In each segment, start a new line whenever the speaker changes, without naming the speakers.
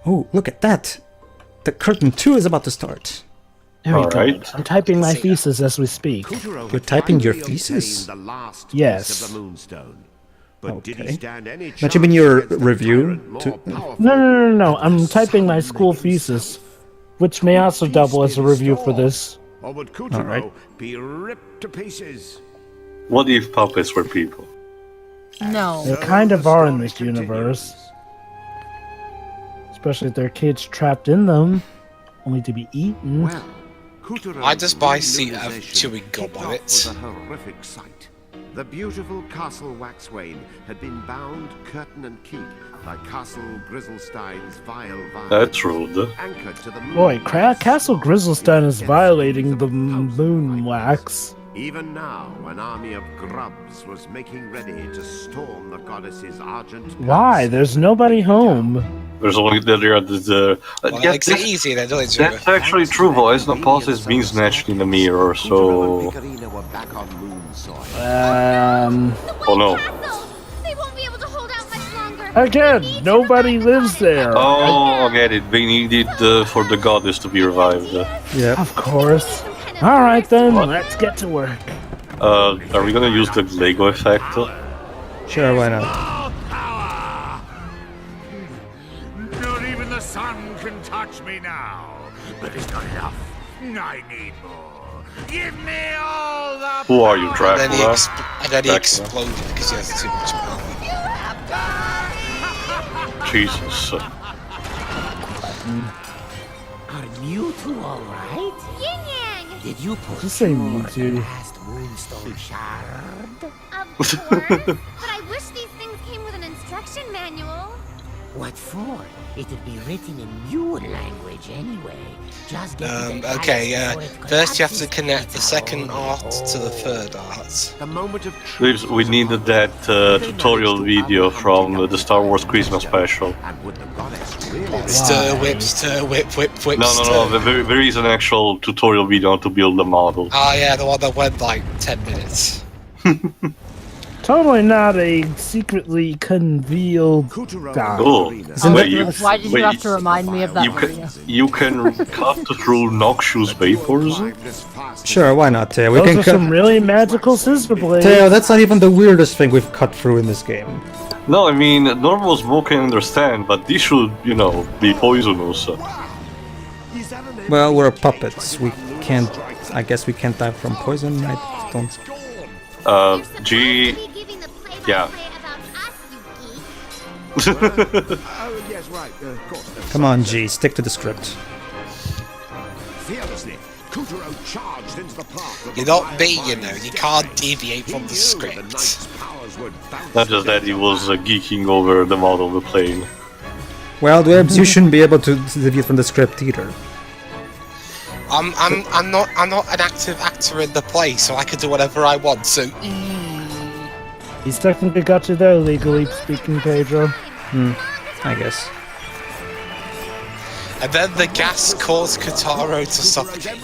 Oh, look at that! The Curtain 2 is about to start.
Very
Alright.
good. I'm typing my thesis as we speak.
You're typing your thesis?
Yes.
Okay. Don't you mean your review?
No. I'm typing my school thesis, which may also double as a review for this.
Or would
All
Kutaro
right.
be ripped to pieces?
What if puppets were people?
No.
They kind of are in this universe. Especially if there are kids trapped in them, only to be eaten.
Well, Kutaro
I just buy a seat of chewing gum
kicked
on
off
it.
with a horrific sight. The beautiful Castle Waxwain had been bound curtain and keep by Castle Grizzlestein's vile vine.
That's rude.
Anchored to the moon.
Boy, Castle Grizzlestein is violating the moon wax.
Even now, an army of grubs was making ready to storm the goddess's argent.
Why?
palace.
There's nobody home.
There's only the
Well,
yeah,
it makes it
this-
easier then, doesn't it?
that's actually true, boys. The pulse is being snatched in the mirror,
Kutaro
so...
and Picarina were back on moon soil.
Oh no.
They won't be able to hold out much longer.
Again, nobody lives there.
Oh, I get it. They needed for the goddess to be revived.
Yeah.
Of course. Alright then, let's get to work.
Are we gonna use the Lego effect?
Sure, why not?
All power! Not even the sun can touch me now. But it's not enough. I need more. Give me all the
Who are you,
power.
And then he,
Dracula?
and then he
Dracula.
exploded because he has too much power.
Jesus.
Are you two alright?
Yin Yang!
Did you push
Just say me
your
too.
last moonstone shard?
Of course. But I wish these things came with an instruction manual.
What for? It'd be written in Muon language anyway. Just get to the
Okay,
palace before it
first you have to
collapses.
connect the
It's
second
all
art to the third art.
The moment of
Please, we needed that tutorial video from the Star Wars Christmas special.
And would the goddess really
Stir whip, whip, whip,
No,
stir.
there is an actual tutorial video to build the model.
Oh yeah, the one that went like 10 minutes.
Totally not a secretly concealed guy.
Oh,
Isn't
wait,
that-
you,
Why did you
wait,
have to remind me of that
you
video?
you can cut through noxious vapors?
Sure, why not, Teo? We
Those
can
are
cut.
some really magical scissor blades.
Teo, that's not even the weirdest thing we've cut through in this game.
No, I mean, normal smoke can understand, but this should, you know, be poisonous.
Well, we're puppets. We can't. I guess we can't die from poison. I don't.
You're supposed
G...
to be giving the
yeah.
play-by-play about us, you geek.
Oh, yes, right. Of course.
Come on, G. Stick to the script.
Fearlessly, Kutaro charged into the path of
You're
the
not me,
vile
you
vine.
know, you can't deviate
He
from the
knew
script.
knight's powers would bounce
Not just that, he was geeking over the model of the plane.
Well, Dwebs, you shouldn't be able to deviate from the script either.
I'm not an active actor in the play, so I can do whatever I want. So
He's technically got you there, legally speaking, Pedro.
I guess.
and then the gas caused Kutaro to suffocate.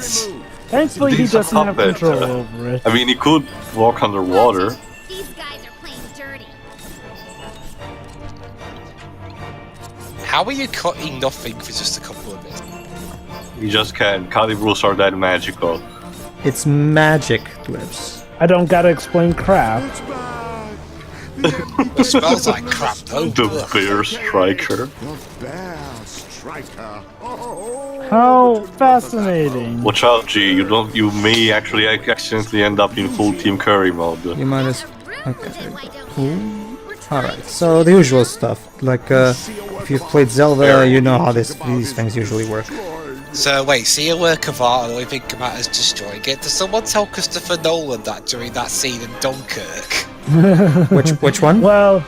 Thankfully, he
He's a
doesn't have
puppet.
control over it.
I mean, he could walk underwater.
These guys are playing dirty.
How are you cutting nothing for just a couple of minutes?
He just can. Calibros are that magical.
It's magic, Dwebs.
I don't gotta explain crap.
It smells like crap though.
The bear striker.
The bear striker. Oh,
How fascinating.
Watch out, G. You may actually accidentally end up in full Team Curry mode.
You might as.
Okay.
Alright, so the usual stuff. Like, if you've played Zelda, you know how these things usually work.
So wait, see a work of art and all you think about is destroying it. Does someone tell Christopher Nolan that during that scene in Dunkirk?
Which one?
Well,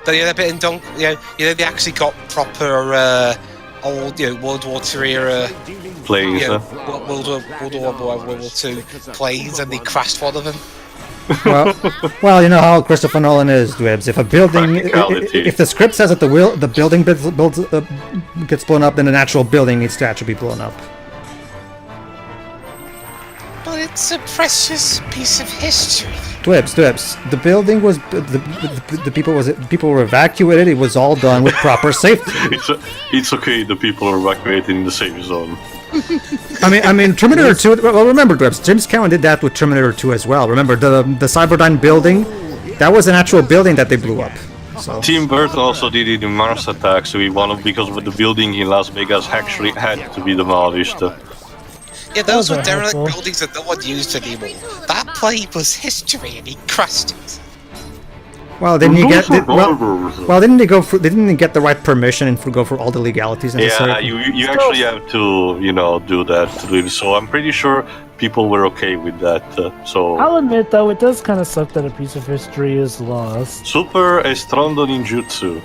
But you know, a bit in you know they actually got proper old, you know, World War II era,
Planes,
you know, World War I, World War II planes, and they crashed one of them.
Well, you know how Christopher Nolan is, Dwebs. If a building,
Practicality.
if the script says that the building gets blown up, then an actual building needs to actually be blown up.
But it's a precious piece of history.
Dwebs. The building was the people were evacuated. It was all done with proper safety.
It's okay. The people are evacuated in the safe zone.
I mean, Terminator 2. Well, remember, Dwebs. James Cameron did that with Terminator 2 as well. Remember the Cyberdyne building? That was an actual building that they blew up. So.
Tim Burton also did it in Mars Attacks. Because the building in Las Vegas actually had to be demolished.
Yeah, those were
Those are
derelict
helpful.
buildings that no one used anymore. That plane was history, and he crashed it.
Well, didn't he get? Well, didn't they go for? Didn't they get the right permission and go for all the legalities necessary?
Yeah, you actually have to, do that to do it. So I'm pretty sure people were okay with that. So
I'll admit, though, it does kind of suck that a piece of history is lost.
Super Estrondo Ninjutsu.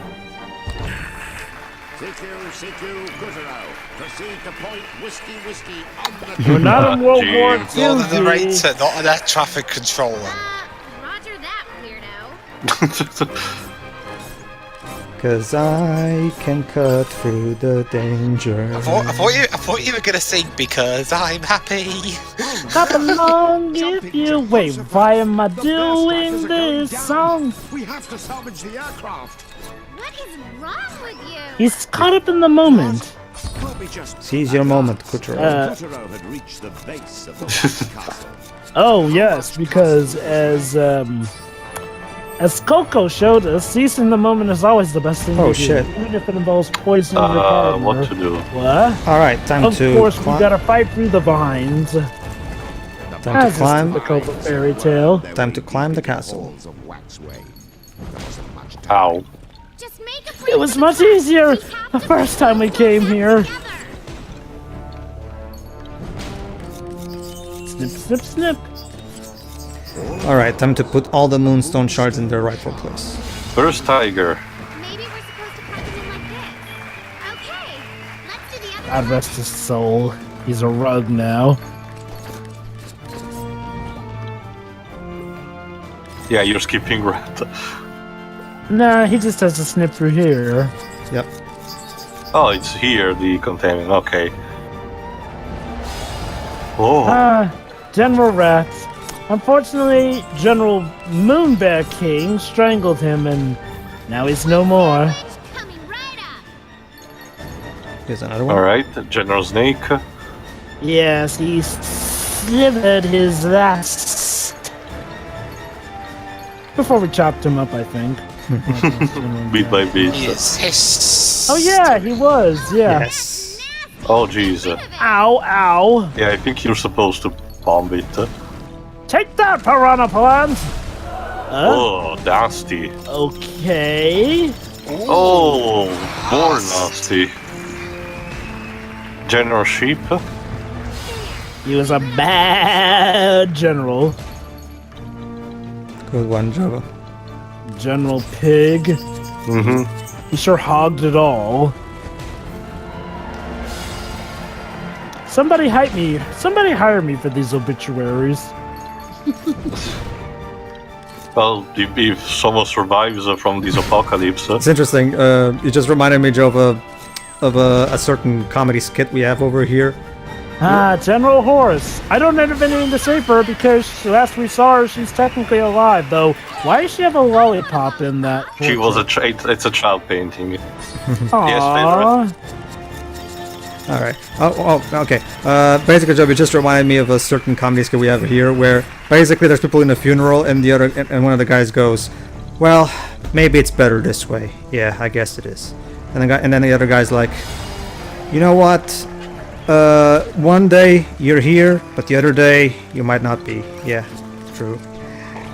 CQ, Kutaro. Proceed to point whiskey on the...
We're not in World
Gee.
War
Not
II.
a narrator, not an air traffic controller.
Roger that, weirdo.
Cause I can cut through the danger.
I thought you were gonna sing because I'm happy.
Clap along if you wait. Why am I doing this song?
We have to salvage the aircraft.
What is wrong with you?
He's caught up in the moment.
We'll be just...
Seize your moment, Kutaro.
Kutaro had reached the base of the castle.
Oh yes, because as Coco showed us, seizing the moment is always the best thing
Oh,
to do,
shit.
even if it involves poisoning your partner.
What to do?
What?
All right, time
Of
to
course, we
climb.
gotta fight through the vines.
Time to
As is
climb.
typical of a fairy tale.
Time to climb the castle.
Halls of Waxway. There wasn't much time.
Ow.
Just make a
It was much easier the first time we came here. Snip, snip, snip.
All right, time to put all the moonstone shards in their rightful place.
First Tiger.
Maybe we're supposed to crack them in like this. Okay, let's do the other
God rest his soul. He's a rug now.
Yeah, you're skipping red.
Nah, he just has to snip through here.
Yep.
Oh, it's here, the containment. Okay. Oh.
General Rats. Unfortunately, General Moonbear King strangled him and now he's no more.
coming right up.
Here's another one.
Alright, General Snake.
Yes, he slivered his last. Before we chopped him up, I think.
Bit by bit.
Yes, hiss.
Oh yeah, he was, yeah.
Yes.
Oh, jeez.
Ow, ow.
Yeah, I think you're supposed to bomb it.
Take that, piranha plant!
Oh, nasty.
Okay.
Oh, more nasty. General Sheep.
He was a bad general.
Good one, Java.
General Pig.
Mm-hmm.
He sure hogged it all. Somebody hire me for these obituaries.
Well, if someone survives from this apocalypse.
It's interesting. You just reminded me, Joe, of a certain comedy skit we have over here.
General Horace. I don't have anything to say for her because last we saw her, she's technically alive, though. Why does she have a lollipop in that?
She was it's a child painting. Yes,
Aww.
favorite.
All right. Oh, okay. Basically, Joe, you just reminded me of a certain comedy skit we have here, where basically there's people in a funeral, and and one of the guys goes, "Well, maybe it's better this way." Yeah, I guess it is. And then the other guy's like, "You know what? One day you're here, but the other day you might not be." Yeah, true.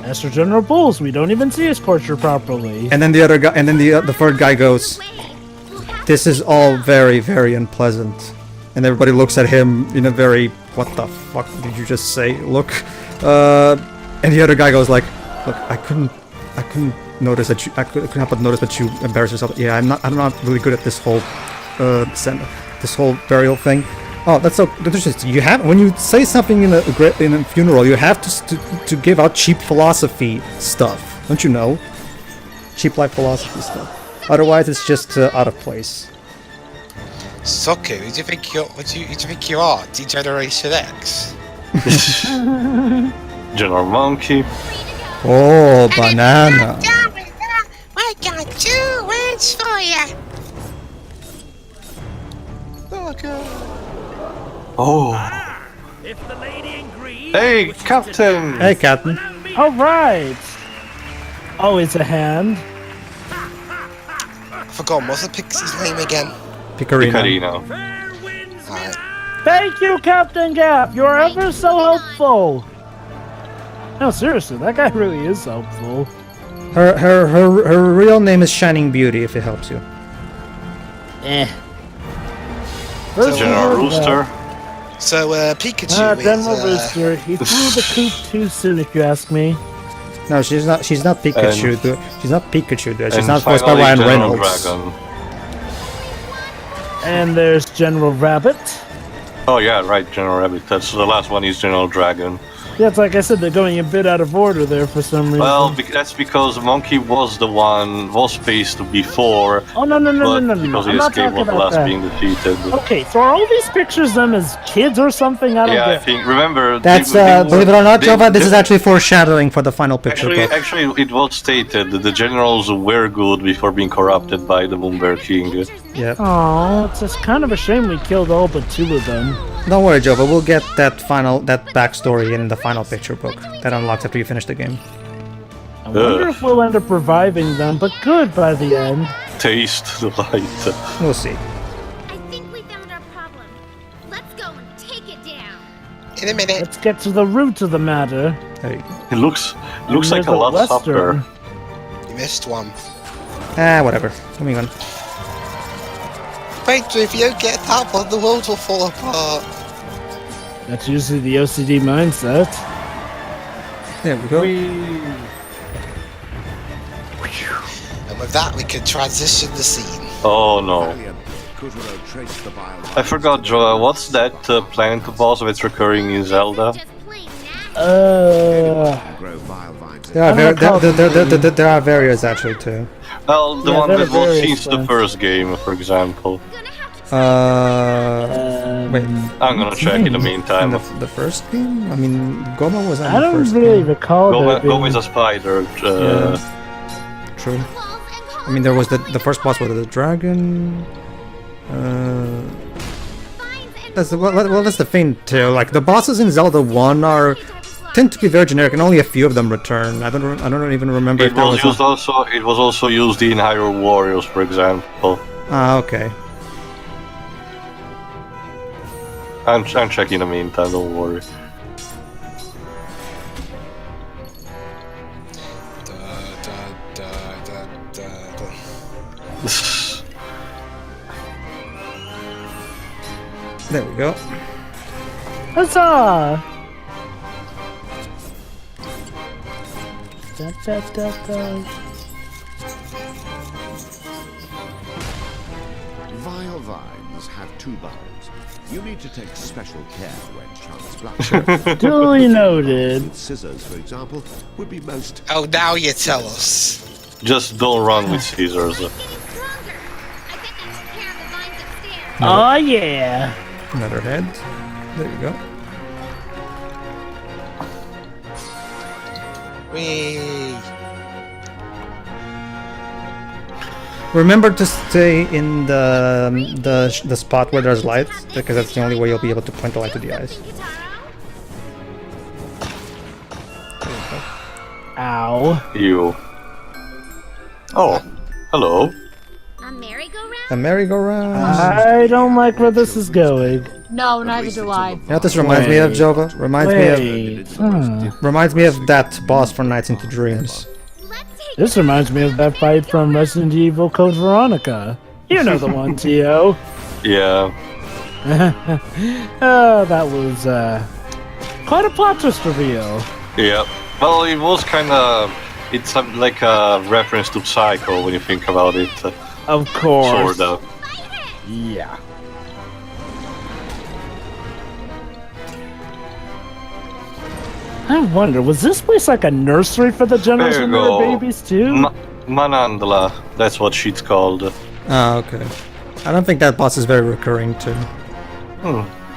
As for General Bulls, we don't even see his portrait properly.
And then the other guy, and then the third guy goes, "This is all very, very unpleasant." And everybody looks at him in a very, "What the fuck did you just say?" look. And the other guy goes like, "Look, I couldn't notice that I couldn't help but notice that you embarrassed yourself. Yeah, I'm not really good at this whole, this whole burial thing." Oh, that's so interesting. You have, when you say something in a funeral, you have to give out cheap philosophy stuff. Don't you know? Cheap life philosophy stuff. Otherwise, it's just out of place.
Sokka, who do you think you are? Degeneration X?
General Monkey.
Free to go.
Oh, banana.
I got 2 words for you. Oh god.
Oh.
If the lady in green.
Hey, Captain!
Hey, Captain.
All right. Oh, it's a hand.
I forgot, what's the pixie's name again?
Picarino.
Picarino.
Fair winds
Alright.
Thank you, Captain Gap. You're ever so helpful. No, seriously, that guy really is helpful.
Her real name is Shining Beauty, if it helps you.
First
General
we heard
Rooster.
So, Pikachu
General
is,
Rooster, he threw the coop too soon, if you ask me.
No, she's not Pikachu. She's not Pikachu. She's
And
not voiced by
finally,
Ryan
General
Reynolds.
Dragon.
And there's General Rabbit.
Oh yeah, right, General Rabbit. That's the last one. Is General Dragon.
Yeah, it's like I said, they're going a bit out of order there for some reason.
Well, that's because Monkey was faced before,
oh, no,
but because
I'm
he
not
escaped
talking
was the
about
last
that.
being defeated.
Okay, so are all these pictures them as kids or something? I don't
Yeah, I
get.
think. Remember,
That's
they-
believe it or not,
they-
Jova. This
they-
is actually foreshadowing for the final picture. book.
Actually, it was stated that the generals were good before being corrupted by the Moonbear King.
Yeah.
Oh, it's just kind of a shame we killed all but 2 of them.
Don't worry, Jova. We'll get that backstory in the final picture book. That unlocks after you finish the game.
I wonder if we'll end up reviving them, but good by the end.
Taste the light.
We'll see.
I think we found our problem. Let's go and take it down.
in a minute.
Let's get to the root of the matter.
There you go.
It looks
And
like
there's
a lot
Western.
supper.
You missed one.
Whatever. Moving on.
Pedro, if you don't get that one, the world will fall apart.
That's usually the OCD mindset.
There we go.
And with that, we can transition the scene.
Oh no.
Valiantly, Kutaro traced the vile
I forgot, Joa, what's that planet boss that's recurring in Zelda?
Just plain nasty.
grow vile vines.
There are,
I don't recall
there are various actually too.
Well, the
Yeah,
one
there
that
are
was
various
since the
ones.
first game, for example.
Gonna have to
Wait.
I'm gonna check in the
In
meantime.
the first game? I mean, Goma was on
I
the
don't
first
really
game.
recall there
Go
being-
is a spider.
True.
walls and
I mean, there was the first boss with the dragon. That's well, that's the thing too. Like the bosses in Zelda 1 tend to be very generic, and only a few of them return. I don't even remember
It
if there
was
was.
used It was also used in Hyrule Warriors, for example.
Okay.
I'm checking in the meantime. Don't worry.
There we go.
Huzzah! Da, da, da, da.
Vile vines have 2 bulbs. You need to take special care when transplanting.
Duly noted.
Scissors, for example, would be most
Oh, now you tell us.
Just don't run with scissors.
getting stronger. I bet they took care of the vines upstairs.
Oh yeah.
Another head. There you go.
Whee!
Remember to stay in the spot where there's light, because that's the only way you'll be able to point the light to the eyes.
Kutaro?
Ow.
You. Oh, hello.
A merry-go-round?
A merry-go-round.
I don't like where this is going.
No, neither do I.
You know what this reminds me of, Jova? Reminds me of that boss from Nights into Dreams.
Let's take
This reminds me of that fight from Resident Evil Code Veronica. You know the one, Tio.
Yeah.
That was quite a plot twist reveal.
Yeah. Well, it was kind of. It's like a reference to Psycho when you think about it.
Of course.
Sort of.
Yeah. I wonder, was this place like a nursery for the generals
There
and
you
their
go.
babies too?
Manandla. That's what she's called.
Ah, okay. I don't think that boss is very recurring too.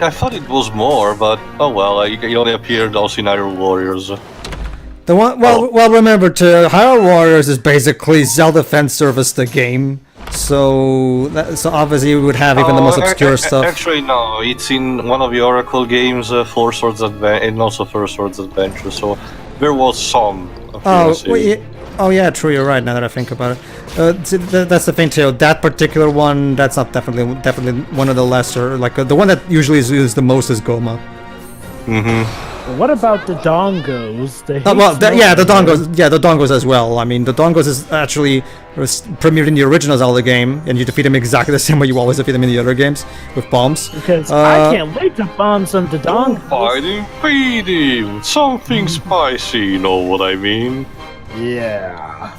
I thought it was more, but oh well. It only appeared also in Hyrule Warriors.
The one, well, remember, to Hyrule Warriors is basically Zelda fan service the game, so obviously you would have even the most obscure stuff.
Actually, no, it's in one of the Oracle games, Four Swords Adventure, and also First Swords Adventure. So there was some.
Oh yeah, true. You're right. Now that I think about it, that's the thing too. That particular one, that's not definitely one of the lesser. Like the one that usually is used the most is Goma.
What about the dongos? The
the dongos as well. I mean, the dongos is actually premiered in the original Zelda game, and you defeat them exactly the same way you always defeat them in the other games with bombs.
Because I can't wait to bomb some the dongos.
Fighting feeding, something spicy. You know what I mean?
Yeah.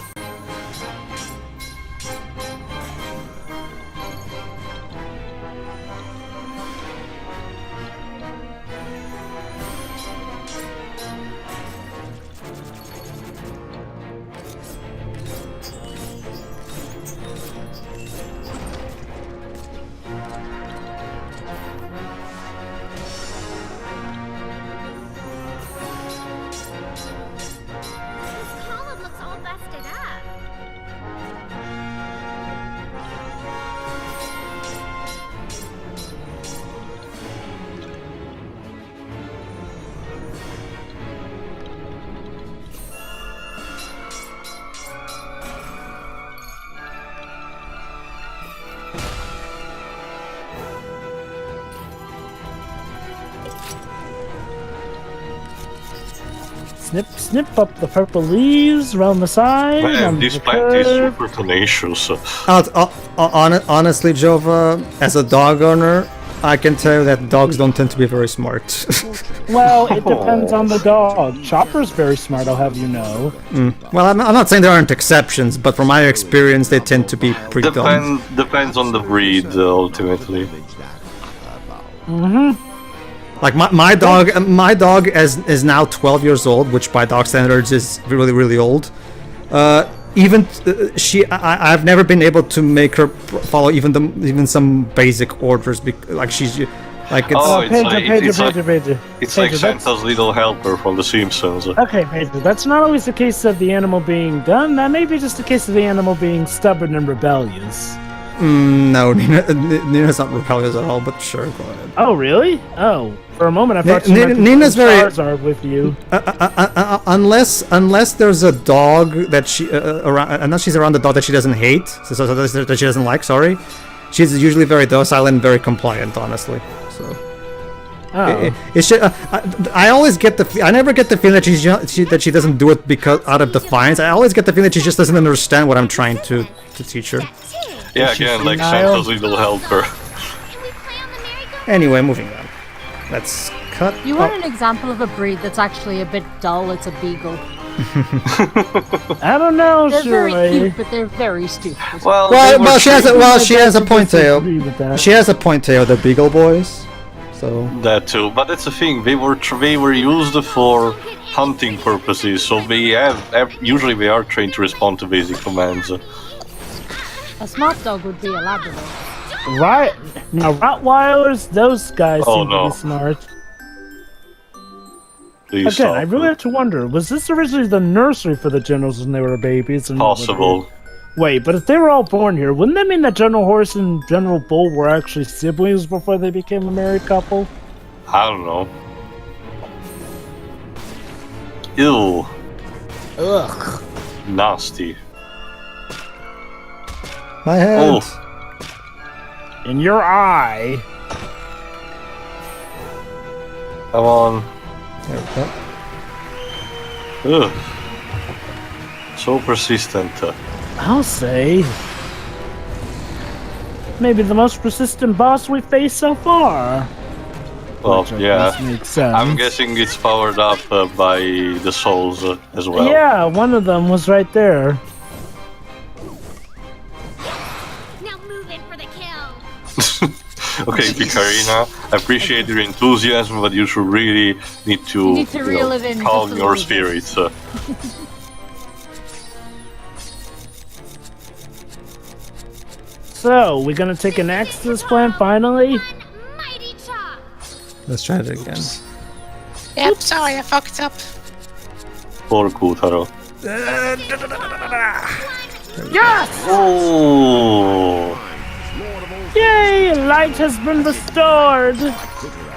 Snip up the purple leaves around the side.
Man, this plant is super tenacious.
Honestly, Jova, as a dog owner, I can tell you that dogs don't tend to be very smart.
Well, it depends on the dog. Chopper's very smart, I'll have you know.
Well, I'm not saying there aren't exceptions, but from my experience, they tend to be pretty dumb.
Depends on the breed, ultimately.
Like my dog is now 12 years old, which by dog standards is really, really old. I've never been able to make her follow even some basic orders. Like she's like it's
It's like Santa's little helper from The Simpsons.
Okay, Pedro, that's not always the case of the animal being done. That may be just the case of the animal being stubborn and rebellious.
No, Nina's not rebellious at all, but sure, go ahead.
Oh, really? Oh, for a moment I thought
Nina's very
are with you.
Unless there's a dog that she unless she's around the dog that she doesn't hate, that she doesn't like. Sorry, she's usually very docile and very compliant, honestly. So. I always get I never get the feeling that she doesn't do it because out of defiance. I always get the feeling that she just doesn't understand what I'm trying to teach her.
Yeah, again, like Santa's little helper.
Anyway, moving on. Let's cut.
You want an example of a breed that's actually a bit dull? It's a beagle.
I don't know.
They're very cute, but they're very stupid.
Well, she has a point, Teo. She has a point, Teo. The Beagle Boys. So
that too, but that's the thing. They were used for hunting purposes, so usually they are trained to respond to basic commands.
A smart dog would be a Labrador.
Right now, Rottweilers, those guys seem to be smart. Again, I really have to wonder: was this originally the nursery for the generals when they were babies?
Possible.
Wait, but if they were all born here, wouldn't that mean that General Horse and General Bull were actually siblings before they became a married couple?
I don't know. Ew.
Ugh.
Nasty.
My hand.
Oh. In your eye.
Come on.
There we go.
Ugh. So persistent.
I'll say. Maybe the most persistent boss we've faced so far.
Well, yeah.
Makes sense.
I'm guessing it's powered up by the souls as well.
Yeah, one of them was right there.
Now move it for the kill.
Okay, Picarina, I appreciate your enthusiasm, but you should really need to calm your spirits.
So, we're gonna take an axe to this plant finally?
Let's try it again.
Yep, sorry, I fucked up.
for Kutaro.
Yes!
Oh!
Yay! Light has been restored!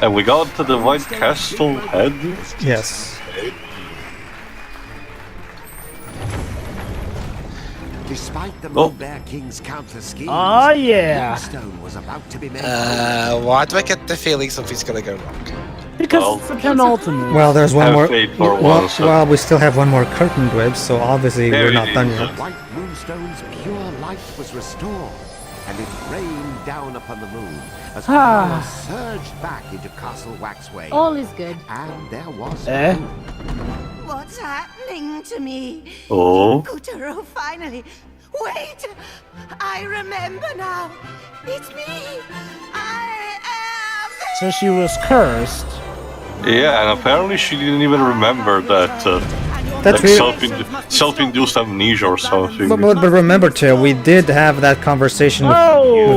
And we got to the White Castle head.
Yes.
Despite the
Oh.
Moonbear King's counter schemes,
Oh yeah!
moonstone was about to be made.
Why do I get the feeling something's gonna go wrong?
Because
Well.
it's the penultimate.
Well, there's one
Have
more.
faith for
Well,
once.
well, we still have one more curtain dwib, so obviously
There
we're
it
not done
is.
yet.
White moonstone's pure light was restored, and it rained down upon the moon as power surged back into Castle Waxway.
All is good.
And there was
Eh?
What's happening to me?
Oh.
Kutaro, finally. Wait! I remember now. It's me. I am.
So she was cursed.
Yeah, and apparently she didn't even remember that
That's
like
weird.
self-induced amnesia or something.
But remember, too, we did have that conversation with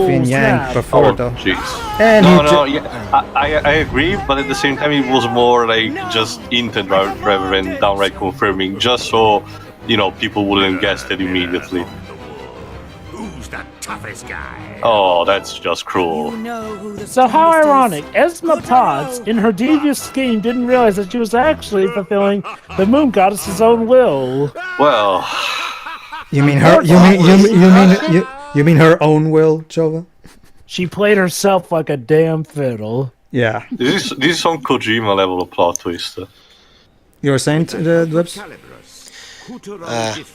Yin Yang
snap.
before,
Oh,
though.
jeez.
And he
No, yeah, I agree, but at the same time it was more like just intent rather than downright confirming, just so, you know, people wouldn't guess it immediately.
Who's the toughest guy?
Oh, that's just cruel.
So how ironic. Esma Potts, in her devious scheme, didn't realize that she was actually fulfilling the moon goddess's own will.
Well,
You mean her? You mean her own will, Jova?
She played herself like a damn fiddle.
Yeah.
this is some Kojima level of plot twist.
You were saying the dwibs?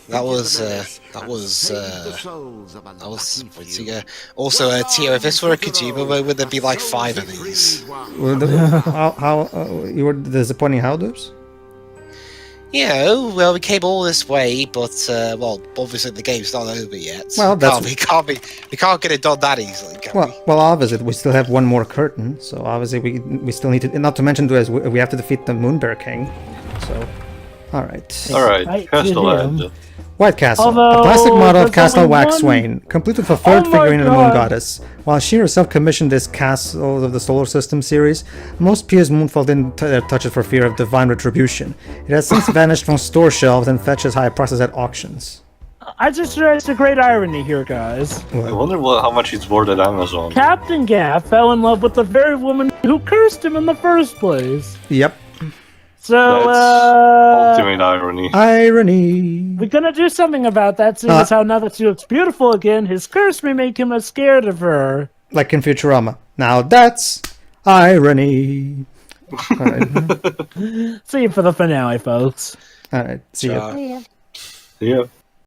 That was also Tio, if this were a Kojima moment, there'd be like 5 of these.
How you were disappointing? How dwibs?
Yeah, well, we came all this way, but well, obviously the game's not over yet.
Well, that's
we can't get it done that easily, can we?
well, obviously we still have one more curtain, so obviously we still need to. Not to mention, we have to defeat the Moonbear King. So, all right.
Alright, Castle Head.
White Castle,
Although,
a plastic model of
there's
Castle
only one-
Waxwayne, complete with a third
Oh my
figurine of the Moon
God.
Goddess. While she herself commissioned this Castle of the Solar System series, most Pia's Moonfall didn't touch it for fear of divine retribution. It has since vanished from store shelves and fetches high prices at auctions.
I just realized a great irony here, guys.
I wonder how much it's worth at Amazon.
Captain Gaff fell in love with the very woman who cursed him in the first place.
Yep.
So,
That's ultimate irony.
Irony.
we're gonna do something about that, seeing as how now that she looks beautiful again, his curse may make him as scared of her.
Like in Futurama. Now that's irony. Alright.
See you for the finale, folks.
Alright. See ya.
Uh,
Yeah.
Yeah.